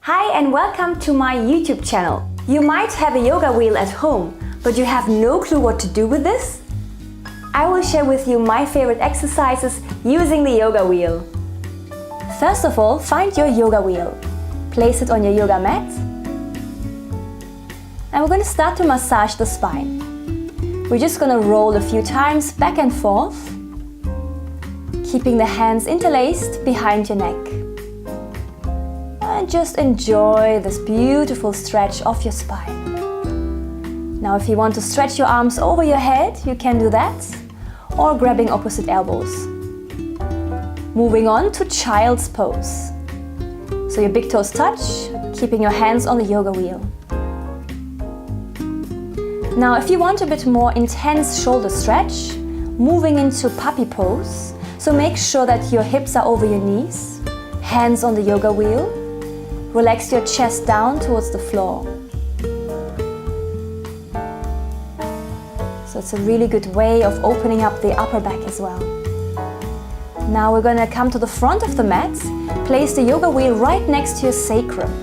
Hi and welcome to my YouTube channel. You might have a yoga wheel at home, but you have no clue what to do with this? I will share with you my favorite exercises using the yoga wheel. First of all, find your yoga wheel. Place it on your yoga mat. And we're going to start to massage the spine. We're just going to roll a few times back and forth, keeping the hands interlaced behind your neck. And just enjoy this beautiful stretch of your spine. Now if you want to stretch your arms over your head, you can do that, or grabbing opposite elbows. Moving on to child's pose. So your big toes touch, keeping your hands on the yoga wheel. Now if you want a bit more intense shoulder stretch, moving into puppy pose. So make sure that your hips are over your knees, hands on the yoga wheel. Relax your chest down towards the floor. So it's a really good way of opening up the upper back as well. Now we're going to come to the front of the mat. Place the yoga wheel right next to your sacrum.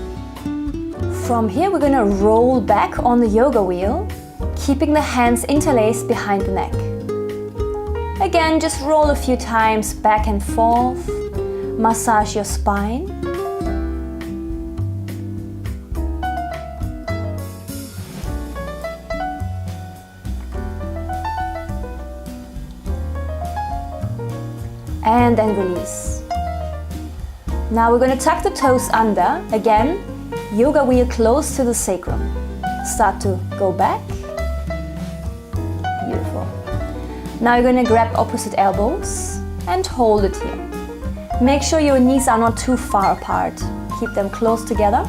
From here we're going to roll back on the yoga wheel, keeping the hands interlaced behind the neck. Again, just roll a few times back and forth. Massage your spine. And then release. Now we're going to tuck the toes under. Again, yoga wheel close to the sacrum. Start to go back. Beautiful. Now you're going to grab opposite elbows and hold it here. Make sure your knees are not too far apart. Keep them close together.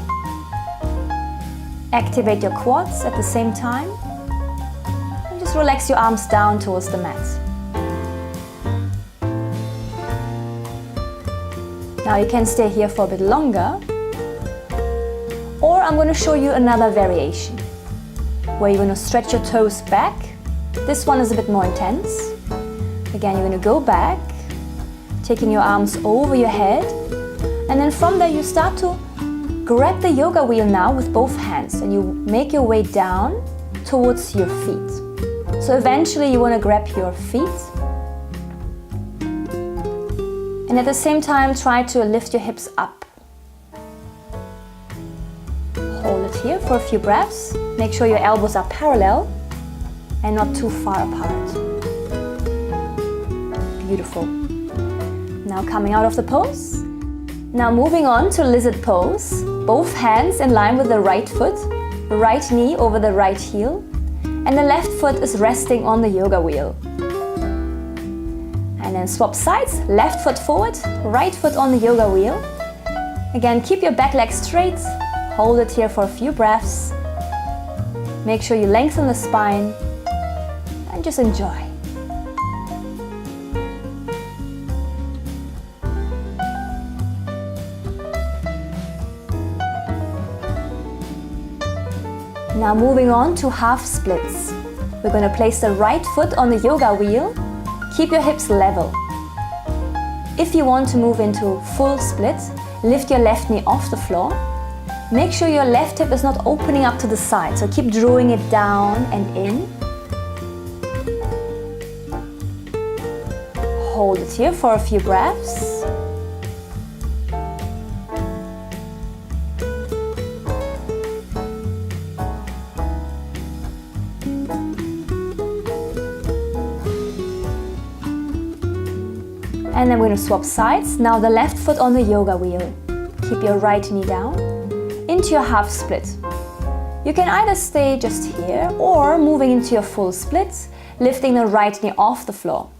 Activate your quads at the same time. And just relax your arms down towards the mat. Now you can stay here for a bit longer, or I'm going to show you another variation where you're going to stretch your toes back. This one is a bit more intense. Again, you're going to go back, taking your arms over your head, and then from there you start to grab the yoga wheel now with both hands, and you make your way down towards your feet. So eventually you want to grab your feet. And at the same time, try to lift your hips up. Hold it here for a few breaths. Make sure your elbows are parallel and not too far apart. Beautiful. Now coming out of the pose. Now moving on to lizard pose. Both hands in line with the right foot, right knee over the right heel, and the left foot is resting on the yoga wheel. And then swap sides, left foot forward, right foot on the yoga wheel. Again, keep your back leg straight, hold it here for a few breaths. Make sure you lengthen the spine and just enjoy. Now moving on to half splits. We're going to place the right foot on the yoga wheel. Keep your hips level. If you want to move into full split, lift your left knee off the floor. Make sure your left hip is not opening up to the side, so keep drawing it down and in. Hold it here for a few breaths. And then we're going to swap sides. Now the left foot on the yoga wheel. Keep your right knee down into your half split. You can either stay just here or moving into your full split, lifting the right knee off the floor.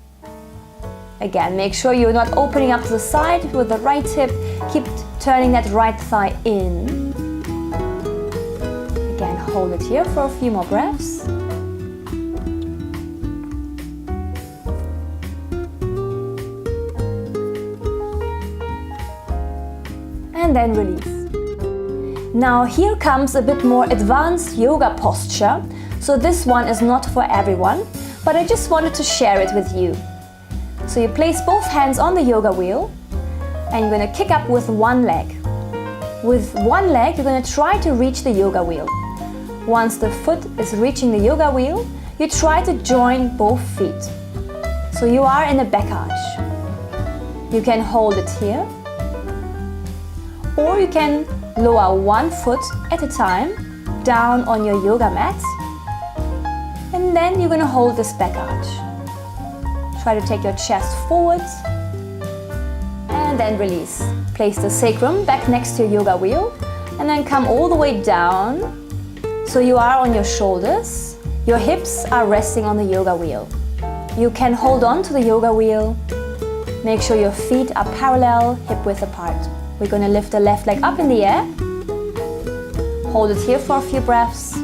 Again, make sure you're not opening up to the side with the right hip. Keep turning that right thigh in. Again, hold it here for a few more breaths. And then release. Now here comes a bit more advanced yoga posture. So this one is not for everyone, but I just wanted to share it with you. So you place both hands on the yoga wheel and you're going to kick up with one leg. With one leg, you're going to try to reach the yoga wheel. Once the foot is reaching the yoga wheel, you try to join both feet. So you are in a back arch. You can hold it here, or you can lower one foot at a time down on your yoga mat, and then you're going to hold this back arch. Try to take your chest forward and then release. Place the sacrum back next to your yoga wheel and then come all the way down so you are on your shoulders. Your hips are resting on the yoga wheel. You can hold on to the yoga wheel. Make sure your feet are parallel, hip width apart. We're going to lift the left leg up in the air. Hold it here for a few breaths.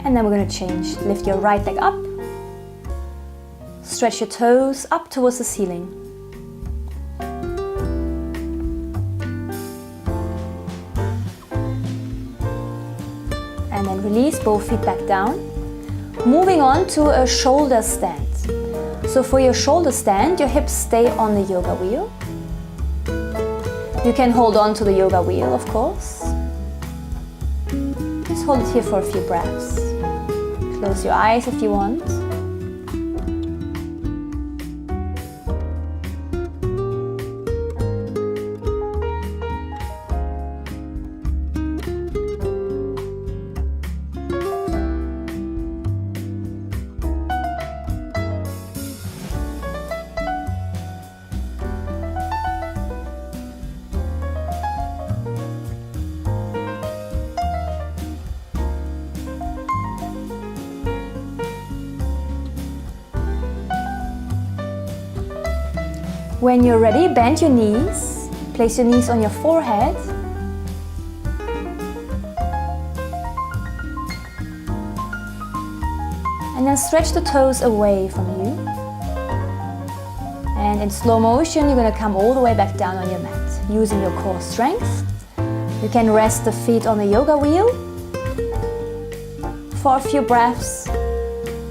And then we're going to change. Lift your right leg up. Stretch your toes up towards the ceiling. And then release both feet back down. Moving on to a shoulder stand. So for your shoulder stand, your hips stay on the yoga wheel. You can hold on to the yoga wheel, of course. Just hold it here for a few breaths. Close your eyes if you want. When you're ready, bend your knees. Place your knees on your forehead. And then stretch the toes away from you. And in slow motion, you're going to come all the way back down on your mat. Using your core strength, you can rest the feet on the yoga wheel for a few breaths.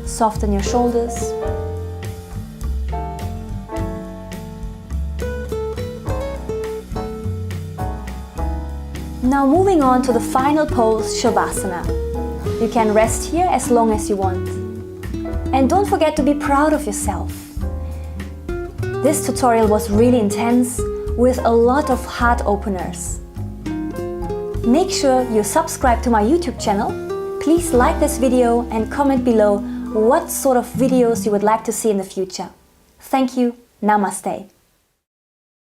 Soften your shoulders. Now moving on to the final pose, Shavasana. You can rest here as long as you want. And don't forget to be proud of yourself. This tutorial was really intense with a lot of heart openers. Make sure you subscribe to my YouTube channel. Please like this video and comment below what sort of videos you would like to see in the future. Thank you. Namaste.